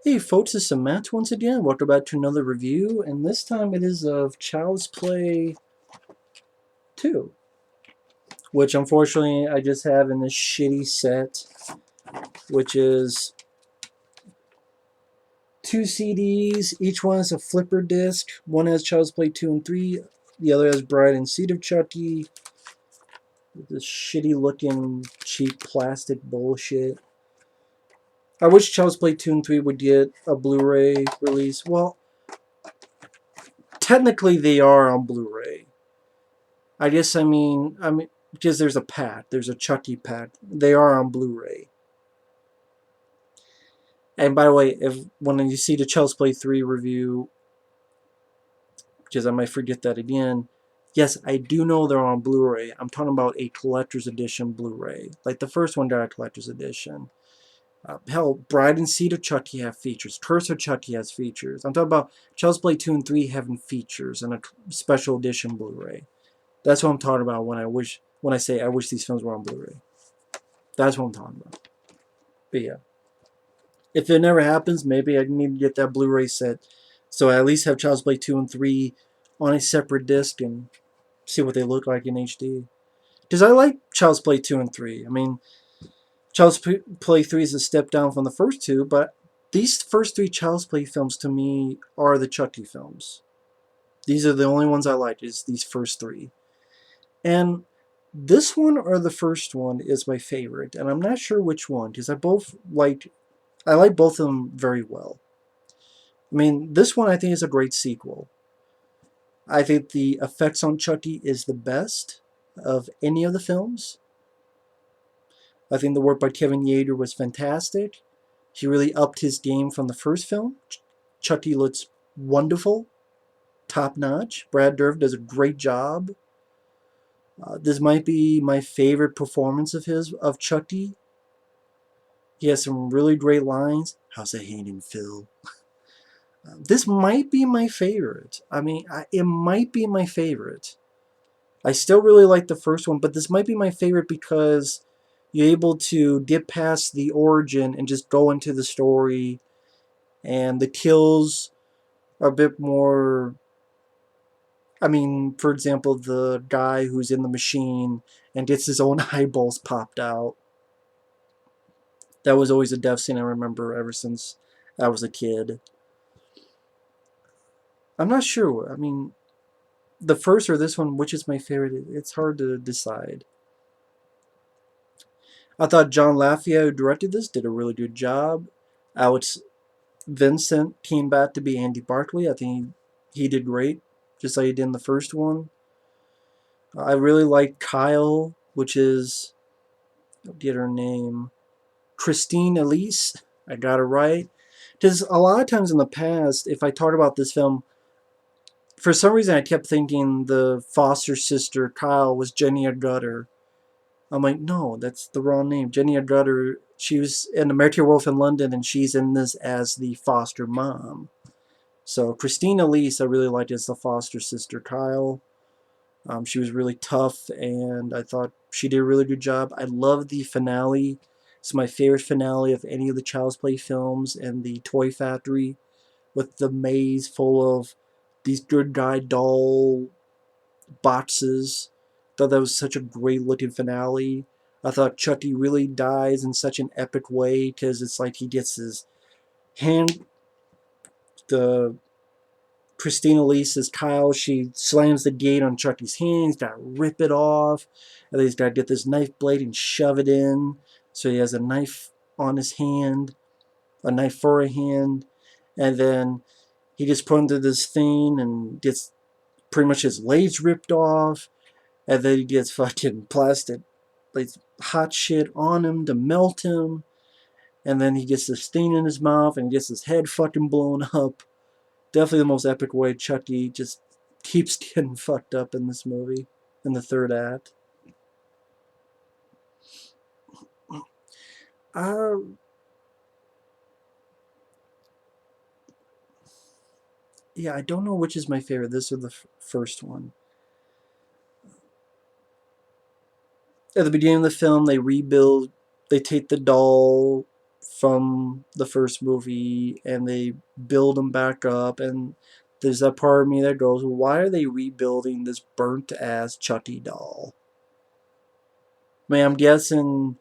Hey folks, it's Matt once again. Welcome back to another review, and this time it is of Child's Play 2, which unfortunately I just have in this shitty set, which is 2 CDs. Each one is a flipper disc. One has Child's Play 2 and 3, the other has Bride and Seed of Chucky, this shitty looking cheap plastic bullshit. I wish Child's Play 2 and 3 would get a Blu-ray release. Well, technically they are on Blu-ray. I mean, because there's a pack, there's a Chucky pack. They are on Blu-ray. And by the way, if when you see the Child's Play 3 review, because I might forget that again, yes, I do know they're on Blu-ray. I'm talking about a collector's edition Blu-ray. Like the first one got a collector's edition. Hell, Bride and Seed of Chucky have features. Curse of Chucky has features. I'm talking about Child's Play 2 and 3 having features and a special edition Blu-ray. That's what I'm talking about when I say I wish these films were on Blu-ray. That's what I'm talking about. But yeah, if it never happens, maybe I need to get that Blu-ray set, so I at least have Child's Play 2 and 3 on a separate disc and see what they look like in HD. Because I like Child's Play 2 and 3. I mean, Child's Play 3 is a step down from the first two, but these first three Child's Play films to me are the Chucky films. These are the only ones I like, is these first three. And this one or the first one is my favorite, and I'm not sure which one, because I like both of them very well. I mean, this one I think is a great sequel. I think the effects on Chucky is the best of any of the films. I think the work by Kevin Yeager was fantastic. He really upped his game from the first film. Chucky looks wonderful, top notch. Brad Dourif does a great job. This might be my favorite performance of his, of Chucky. He has some really great lines. How's it hanging, Phil? This might be my favorite. I mean, it might be my favorite. I still really like the first one, but this might be my favorite because you're able to get past the origin and just go into the story, and the kills are a bit more. I mean, for example, the guy who's in the machine and gets his own eyeballs popped out. That was always a death scene I remember ever since I was a kid. I'm not sure. I mean, the first or this one, which is my favorite? It's hard to decide. I thought John Lafia, who directed this, did a really good job. Alex Vincent came back to be Andy Barclay. I think he did great, just like he did in the first one. I really like Kyle, which is, I'll get her name, Christine Elise. I got it right. Because a lot of times in the past, if I talked about this film, for some reason I kept thinking the foster sister, Kyle, was Jenny Agutter. I'm like, no, that's the wrong name. Jenny Agutter, she was in American Werewolf in London, and she's in this as the foster mom. So Christine Elise, I really liked as the foster sister, Kyle. She was really tough, and I thought she did a really good job. I love the finale. It's my favorite finale of any of the Child's Play films, and the toy factory with the maze full of these good guy doll boxes. Thought that was such a great looking finale. I thought Chucky really dies in such an epic way, because it's like he gets his hand, the Christina Lisa's Kyle, she slams the gate on Chucky's hand. He's got to rip it off, and then he's got to get this knife blade and shove it in, so he has a knife on his hand, a knife for a hand, and then he gets put into this thing and gets pretty much his legs ripped off, and then he gets fucking plastic, like hot shit on him to melt him, and then he gets this thing in his mouth and gets his head fucking blown up. Definitely the most epic way Chucky just keeps getting fucked up in this movie, in the third act. Uh, yeah, I don't know which is my favorite, this or the first one. At the beginning of the film, they rebuild, they take the doll, from the first movie, and they build him back up, and there's that part of me that goes, why are they rebuilding this burnt ass Chucky doll? I mean, I'm guessing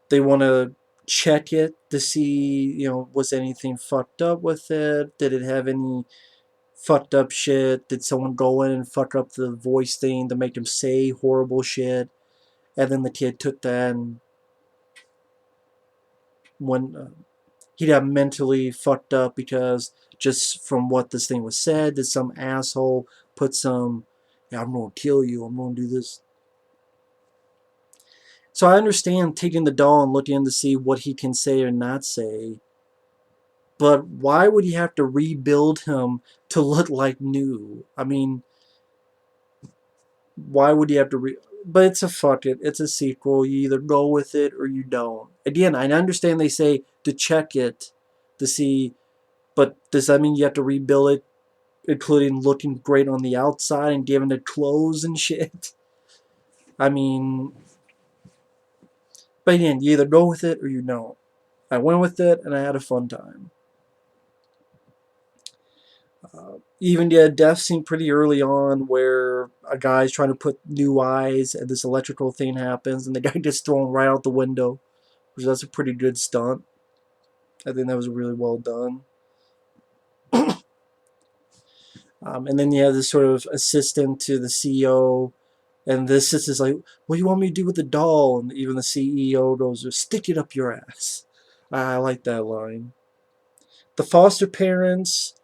they want to check it to see, was anything fucked up with it? Did it have any fucked up shit? Did someone go in and fuck up the voice thing to make him say horrible shit? And then the kid took that, and when he got mentally fucked up because just from what this thing was said, that some asshole put some, yeah, I'm gonna kill you, I'm gonna do this. So I understand taking the doll and looking to see what he can say or not say, but why would he have to rebuild him to look like new? I mean, why would you have to but it's a fuck it. It's a sequel. You either go with it or you don't. Again, I understand they say to check it to see, but does that mean you have to rebuild it, including looking great on the outside and giving it clothes and shit? I mean, but again, you either go with it or you don't. I went with it and I had a fun time. Even did a death scene pretty early on where a guy's trying to put new eyes and this electrical thing happens and the guy gets thrown right out the window, which that's a pretty good stunt. I think that was really well done. And then you have this sort of assistant to the CEO, and the assistant's like, what do you want me to do with the doll? And even the CEO goes, stick it up your ass. I like that line. The foster parents,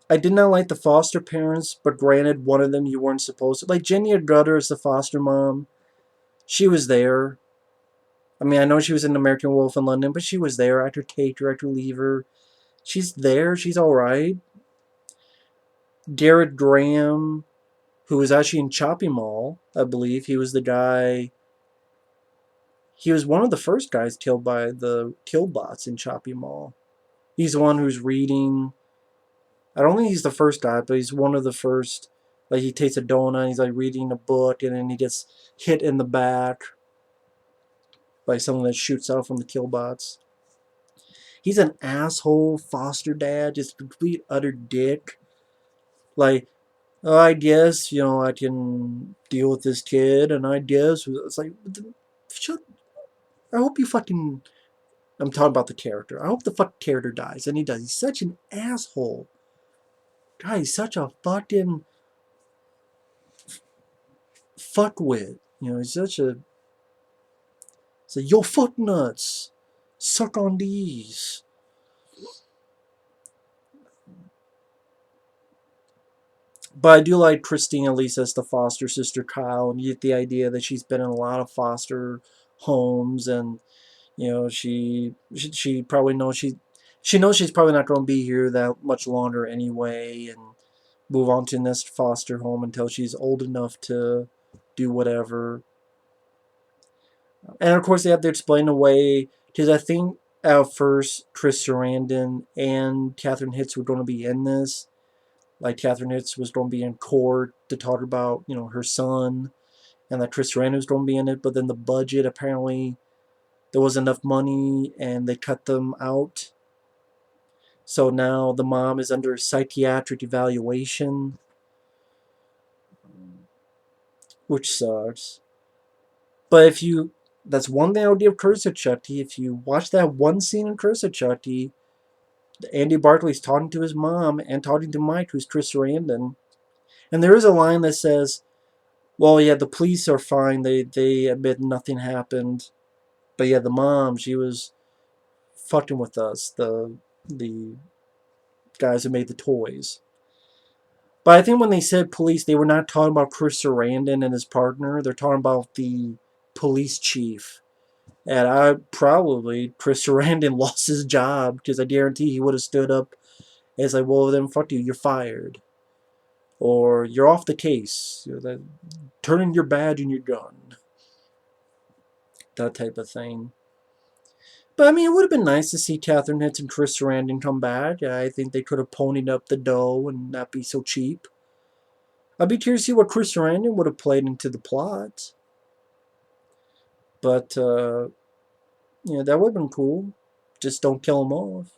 I did not like the foster parents, but granted, one of them you weren't supposed to. Like Jenny Agutter is the foster mom. She was there. I mean, I know she was in American Wolf in London, but she was there. Actor take her, actor leave her. She's there. She's all right. Gerrit Graham, who was actually in Chopping Mall, I believe. He was the guy. He was one of the first guys killed by the killbots in Chopping Mall. He's the one who's reading. I don't think he's the first guy, but he's one of the first. Like, he takes a donut, and he's like reading a book, and then he gets hit in the back by someone that shoots out from the killbots. He's an asshole foster dad, just complete utter dick. Like, oh, I guess, I can deal with this kid, and I guess it's like, shut. I hope you fucking. I'm talking about the character. I hope the fucking character dies, and he does. He's such an asshole. God, he's such a fucking fuckwit. He's such a. It's like, yo, fuck nuts. Suck on these. But I do like Christine Elise as the foster sister Kyle, and you get the idea that she's been in a lot of foster homes, and she probably knows she knows she's probably not going to be here that much longer anyway, and move on to this foster home until she's old enough to do whatever. And of course, they have to explain away because I think at first Chris Sarandon and Catherine Hitz were going to be in this. Like Catherine Hitz was going to be in court to talk about her son, and that Chris Sarandon was going to be in it. But then the budget apparently there wasn't enough money, and they cut them out. So now the mom is under psychiatric evaluation, which sucks. But that's one thing I would give Curse of Chucky. If you watch that one scene in Curse of Chucky, Andy Barclay's talking to his mom and talking to Mike, who's Chris Sarandon. And there is a line that says, well, yeah, the police are fine. They admit nothing happened. But yeah, the mom, she was fucking with us, the guys who made the toys. But I think when they said police, they were not talking about Chris Sarandon and his partner. They're talking about the police chief. And Chris Sarandon lost his job because I guarantee he would have stood up and it's like, well, then fuck you, you're fired. Or you're off the case. Turn in your badge and your gun. That type of thing. But I mean, it would have been nice to see Catherine Hitz and Chris Sarandon come back. I think they could have ponied up the dough and not be so cheap. I'd be curious to see what Chris Sarandon would have played into the plot. But that would have been cool. Just don't kill him off.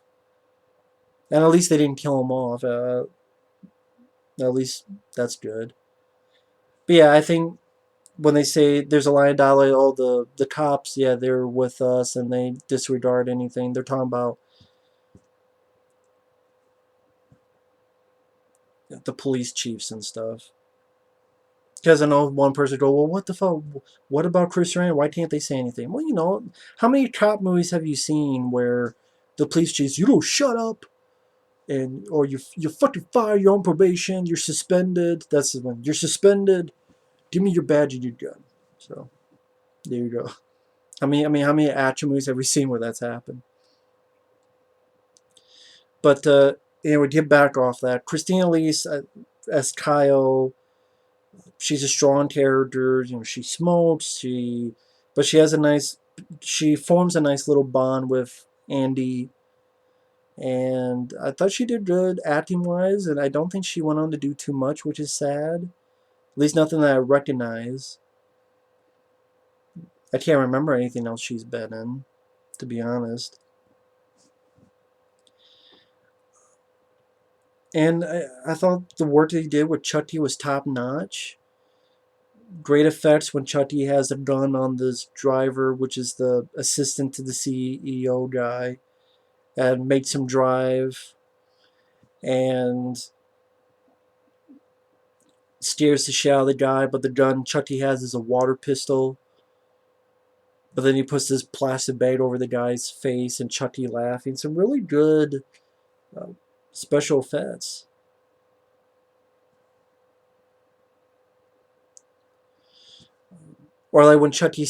And at least they didn't kill him off. At least that's good. But yeah, I think when they say there's a line of dialogue, oh, the cops, yeah, they're with us and they disregard anything. They're talking about the police chiefs and stuff. Because I know one person go, well, what the fuck? What about Chris Rand? Why can't they say anything? Well, how many cop movies have you seen where the police chiefs, you don't shut up, and or you fucking fired, you're on probation, you're suspended. That's the one. You're suspended. Give me your badge and your gun. So there you go. How many action movies have we seen where that's happened? But anyway, get back off that. Christina Elise as Kyle, she's a strong character. She smokes. But she has a nice. She forms a nice little bond with Andy, and I thought she did good acting wise. And I don't think she went on to do too much, which is sad. At least nothing that I recognize. I can't remember anything else she's been in, to be honest. And I thought the work that he did with Chucky was top notch. Great effects when Chucky has a gun on this driver, which is the assistant to the CEO guy, and makes him drive and scares the shit out of the guy. But the gun Chucky has is a water pistol. But then he puts this plastic bag over the guy's face and Chucky laughing. Some really good uh, special effects. Or like when Chucky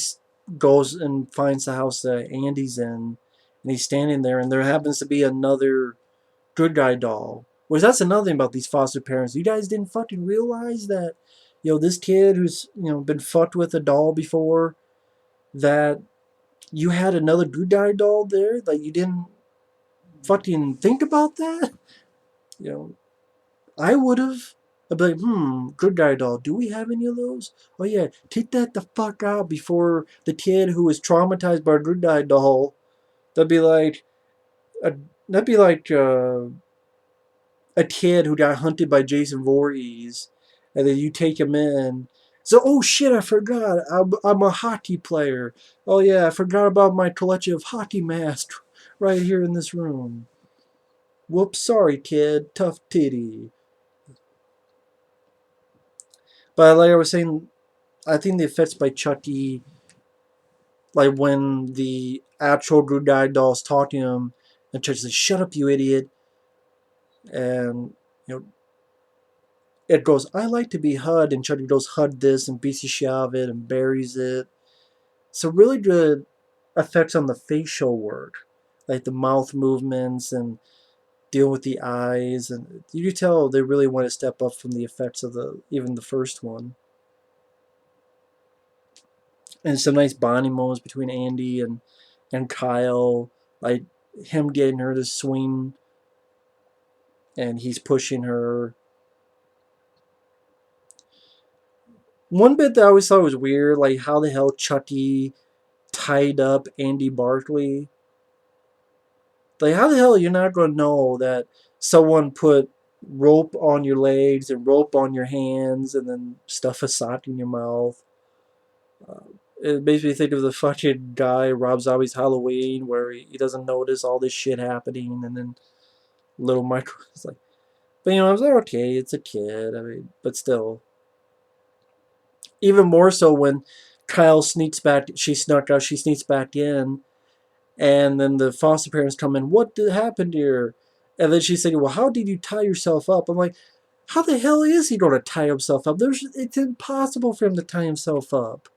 goes and finds the house that Andy's in, and he's standing there, and there happens to be another good guy doll. Whereas that's another thing about these foster parents. You guys didn't fucking realize that, this kid who's, been fucked with a doll before, that you had another good guy doll there? Like, you didn't fucking think about that? You know, I would have. I'd be like, good guy doll. Do we have any of those? Oh yeah, take that the fuck out before the kid who was traumatized by a good guy doll. That'd be like, a, that'd be like a kid who got hunted by Jason Voorhees, and then you take him in. So, oh shit, I forgot. I'm a hockey player. Oh yeah, I forgot about my collection of hockey masks right here in this room. Whoops, sorry, kid. Tough titty. But like I was saying, I think the effects by Chucky, like when the actual good guy doll's talking to him, and Chucky's like, "Shut up, you idiot," and you know it goes, "I like to be hugged," and Chucky goes, "Hug this," and beats the shit out of it and buries it. So really good effects on the facial work, like the mouth movements and dealing with the eyes, and you can tell they really want to step up from the effects of even the first one. And some nice bonding moments between Andy and Kyle, like him getting her to swing and he's pushing her. One bit that I always thought was weird, like how the hell Chucky tied up Andy Barclay. Like, how the hell are you not going to know that someone put rope on your legs and rope on your hands and then stuff a sock in your mouth? It makes me think of the fucking guy Rob Zombie's Halloween, where he doesn't notice all this shit happening, and then little Michael is like, but I was like, okay, it's a kid. I mean, but still, even more so when Kyle sneaks back, she snuck out, she sneaks back in, and then the foster parents come in. What did happen here? And then she's saying, well, how did you tie yourself up? I'm like, how the hell is he going to tie himself up? It's impossible for him to tie himself up.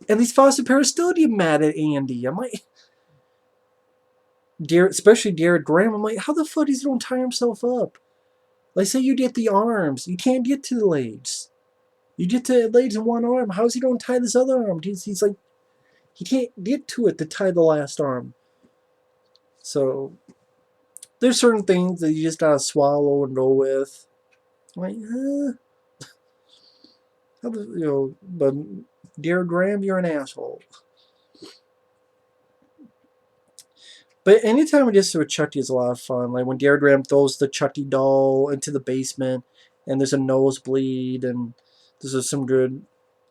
And these foster parents still get mad at Andy. I'm like, especially Gerrit Graham. I'm like, how the fuck is he going to tie himself up? Like, say you get the arms, you can't get to the legs. You get to the legs in one arm. How's he going to tie this other arm? He's like, he can't get to it to tie the last arm. So there's certain things that you just gotta swallow and go with. Like, but Dear Graham, you're an asshole. But anytime it gets to a Chucky is a lot of fun. Like when Gerrit Ram throws the Chucky doll into the basement and there's a nosebleed and there's some good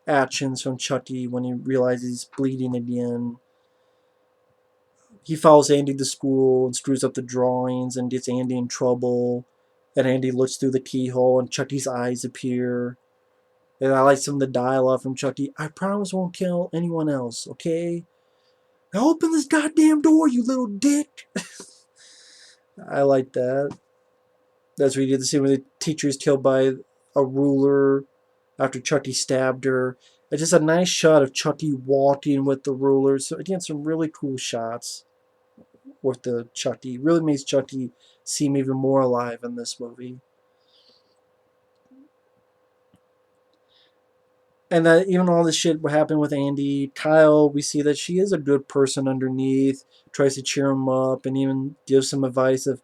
actions from Chucky when he realizes he's bleeding again. He follows Andy to school and screws up the drawings and gets Andy in trouble. And Andy looks through the keyhole and Chucky's eyes appear. And I like some of the dialogue from Chucky. I promise I won't kill anyone else, okay? Now open this goddamn door, you little dick! I like that. That's what we did the scene where the teacher is killed by a ruler after Chucky stabbed her. It's just a nice shot of Chucky walking with the ruler. So again, some really cool shots with the Chucky. Really makes Chucky seem even more alive in this movie. And that even all this shit what happened with Andy, Kyle, we see that she is a good person underneath, tries to cheer him up, and even gives some advice of,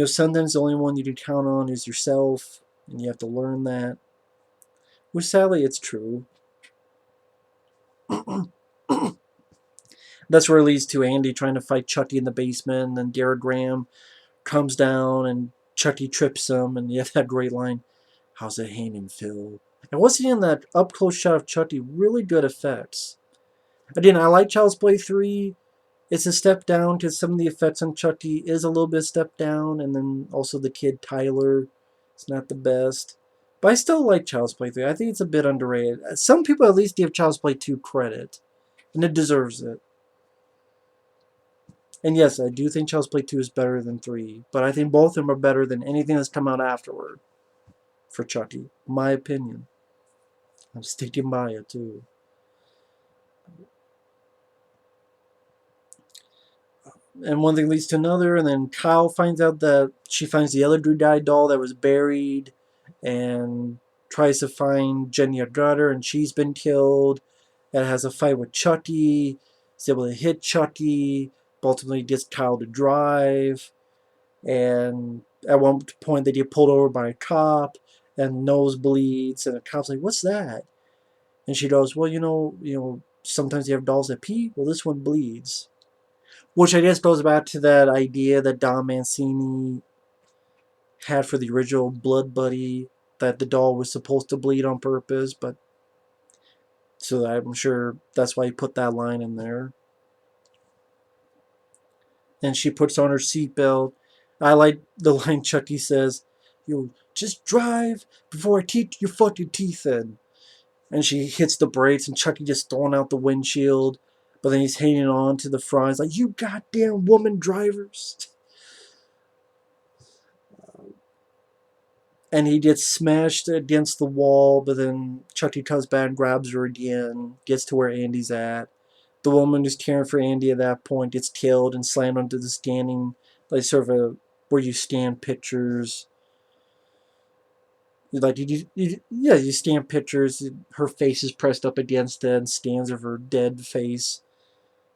sometimes the only one you can count on is yourself, and you have to learn that. Which sadly, it's true. That's where it leads to Andy trying to fight Chucky in the basement, and then Gerrit Graham comes down, and Chucky trips him, and you have that great line, "How's it hanging, Phil?" And once again, that up-close shot of Chucky, really good effects. Again, I like Child's Play 3. It's a step down because some of the effects on Chucky is a little bit step down, and then also the kid Tyler, it's not the best. But I still like Child's Play 3. I think it's a bit underrated. Some people at least give Child's Play 2 credit, and it deserves it. And yes, I do think Child's Play 2 is better than 3, but I think both of them are better than anything that's come out afterward for Chucky. My opinion. I'm sticking by it too. And one thing leads to another, and then Kyle finds out that she finds the other Drew-Dyed doll that was buried, and tries to find Jenny Agutter, and she's been killed. And has a fight with Chucky. Is able to hit Chucky, but ultimately gets Kyle to drive. And at one point they get pulled over by a cop, and nose bleeds, and the cop's like, "What's that?" And she goes, "Well, sometimes you have dolls that pee. Well, this one bleeds." Which I guess goes back to that idea that Don Mancini had for the original Blood Buddy, that the doll was supposed to bleed on purpose, but so I'm sure that's why he put that line in there. And she puts on her seatbelt. I like the line Chucky says, just drive before I teeth your fucking teeth in." And she hits the brakes, and Chucky gets thrown out the windshield, but then he's hanging on to the front. He's like, "You goddamn woman drivers." And he gets smashed against the wall, but then Chucky comes back and grabs her again, gets to where Andy's at. The woman who's caring for Andy at that point gets killed and slammed onto the standing, like sort of where you stand pictures. Like you stand pictures. Her face is pressed up against it, and stands of her dead face.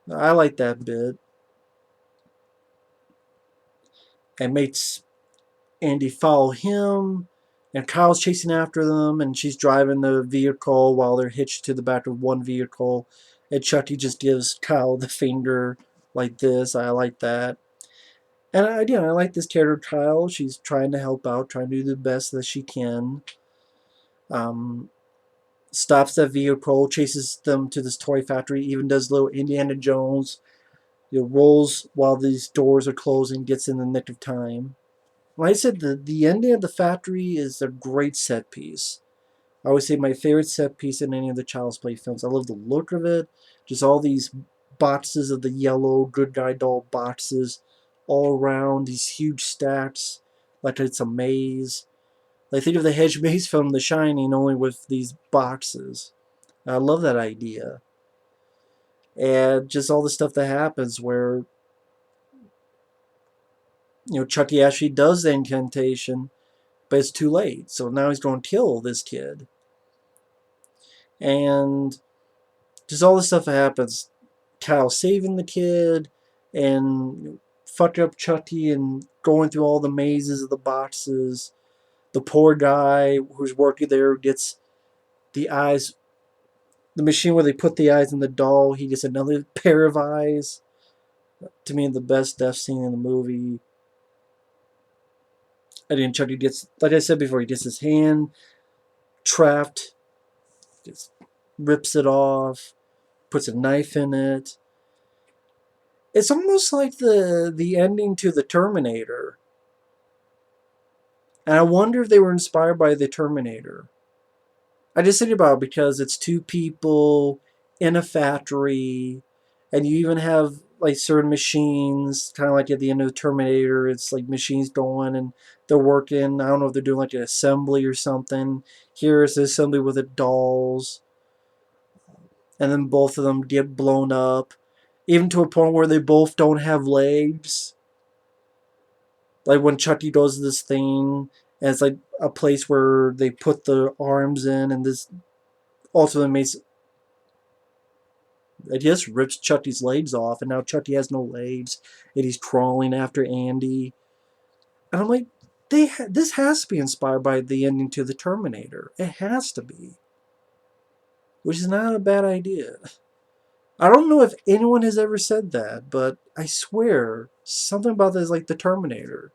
I like that bit. And makes Andy follow him, and Kyle's chasing after them, and she's driving the vehicle while they're hitched to the back of one vehicle. And Chucky just gives Kyle the finger like this. I like that. And again, I like this character, Kyle. She's trying to help out, trying to do the best that she can. Um, Stops that vehicle, chases them to this toy factory, even does little Indiana Jones. Rolls while these doors are closing, gets in the nick of time. Like I said, the ending of the factory is a great set piece. I always say my favorite set piece in any of the Child's Play films. I love the look of it. Just all these boxes of the yellow good guy doll boxes all around, these huge stacks, like it's a maze. Like think of the hedge maze from The Shining, only with these boxes. I love that idea. And just all the stuff that happens where, Chucky actually does the incantation, but it's too late. So now he's going to kill this kid. And just all this stuff that happens. Kyle saving the kid and fucking up Chucky and going through all the mazes of the boxes. The poor guy who's working there gets the eyes, the machine where they put the eyes in the doll, he gets another pair of eyes. To me, the best death scene in the movie. And then Chucky gets, like I said before, he gets his hand trapped, just rips it off, puts a knife in it. It's almost like the ending to the Terminator. And I wonder if they were inspired by the Terminator. I just think about it because it's two people in a factory, and you even have like certain machines, kind of like at the end of the Terminator. It's like machines going and they're working. I don't know if they're doing like an assembly or something. Here's the assembly with the dolls, and then both of them get blown up, even to a point where they both don't have legs. Like when Chucky does this thing, and it's like a place where they put the arms in, and this ultimately makes it just rips Chucky's legs off, and now Chucky has no legs, and he's crawling after Andy. And I'm like, this has to be inspired by the ending to the Terminator. It has to be, which is not a bad idea. I don't know if anyone has ever said that, but I swear something about this is like the Terminator.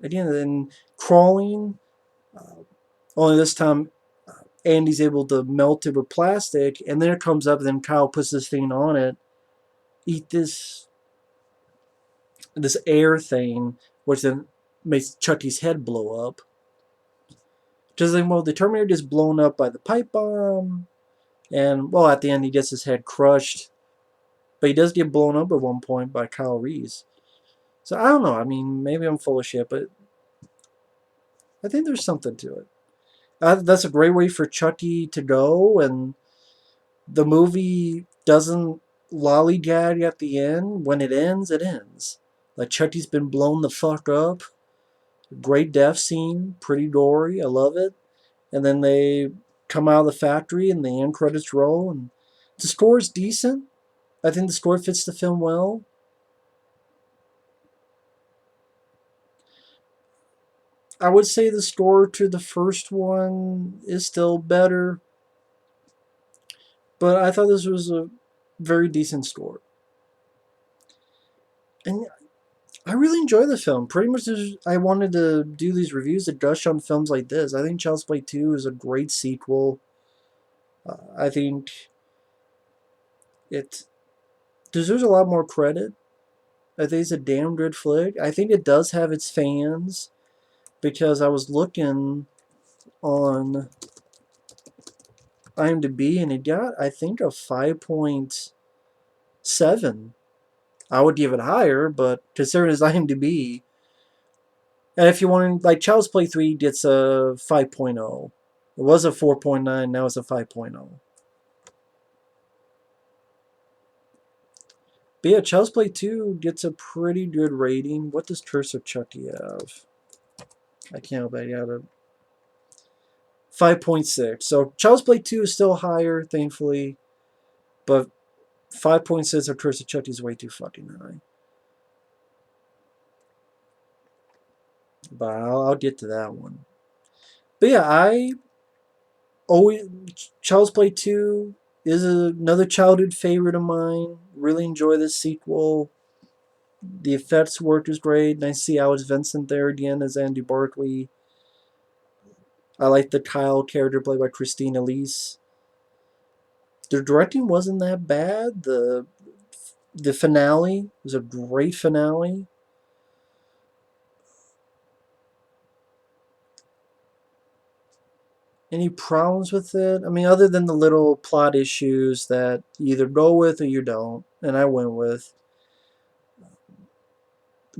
Again, then crawling. Uh, Only this time, Andy's able to melt it with plastic, and then it comes up, and then Kyle puts this thing on it. Eat this air thing, which then makes Chucky's head blow up. Just like, well, the Terminator gets blown up by the pipe bomb, and well, at the end he gets his head crushed, but he does get blown up at one point by Kyle Reese. So I don't know. I mean, maybe I'm full of shit, but I think there's something to it. That's a great way for Chucky to go, and the movie doesn't lollygag at the end. When it ends, it ends. Like Chucky's been blown the fuck up. Great death scene, pretty gory. I love it. And then they come out of the factory, and the end credits roll, and the score is decent. I think the score fits the film well. I would say the score to the first one is still better, but I thought this was a very decent score. And I really enjoy the film. Pretty much, I wanted to do these reviews to gush on films like this. I think Child's Play 2 is a great sequel. I think it deserves a lot more credit. I think it's a damn good flick. I think it does have its fans because I was looking on IMDb and it got, I think, a 5.7. I would give it higher, but considering it's IMDb, and if you want, like Child's Play 3 gets a 5.0. It was a 4.9, now it's a 5.0. But yeah, Child's Play 2 gets a pretty good rating. What does Curse of Chucky have? I can't help it. I got a 5.6. So Child's Play 2 is still higher, thankfully. But 5.6 of Curse of Chucky is way too fucking high. But I'll get to that one. But yeah, I always Child's Play 2 is another childhood favorite of mine. Really enjoy this sequel. The effects work is great. Nice to see Alex Vincent there again as Andy Barclay. I like the Kyle character played by Elise. The directing wasn't that bad. The finale was a great finale. Any problems with it? I mean, other than the little plot issues that you either go with or you don't, and I went with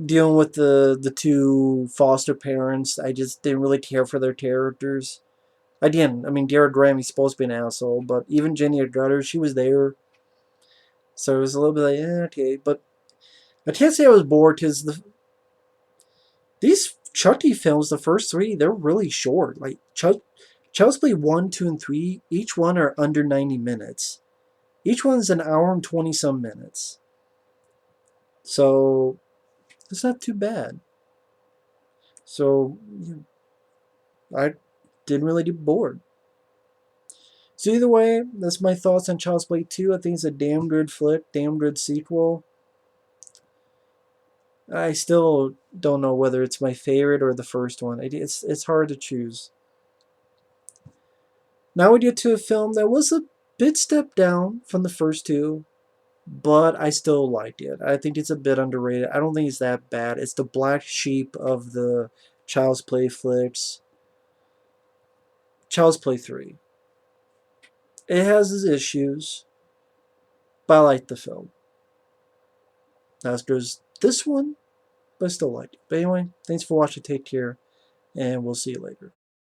dealing with the two foster parents. I just didn't really care for their characters. Again, I mean, Garrett Graham, he's supposed to be an asshole, but even Jenny Agutter, she was there. So it was a little bit like, okay. But I can't say I was bored because these Chucky films, the first three, they're really short. Like, Child's Play 1, 2, and 3, each one are under 90 minutes. Each one's an hour and 20 some minutes. So it's not too bad. So I didn't really get bored. So either way, that's my thoughts on Child's Play 2. I think it's a damn good flick, damn good sequel. I still don't know whether it's my favorite or the first one. It's hard to choose. Now we get to a film that was a bit stepped down from the first two, but I still liked it. I think it's a bit underrated. I don't think it's that bad. It's the black sheep of the Child's Play flicks. Child's Play 3. It has its issues, but I like the film. Not as good as this one, but I still like it. But anyway, thanks for watching. Take care, and we'll see you later.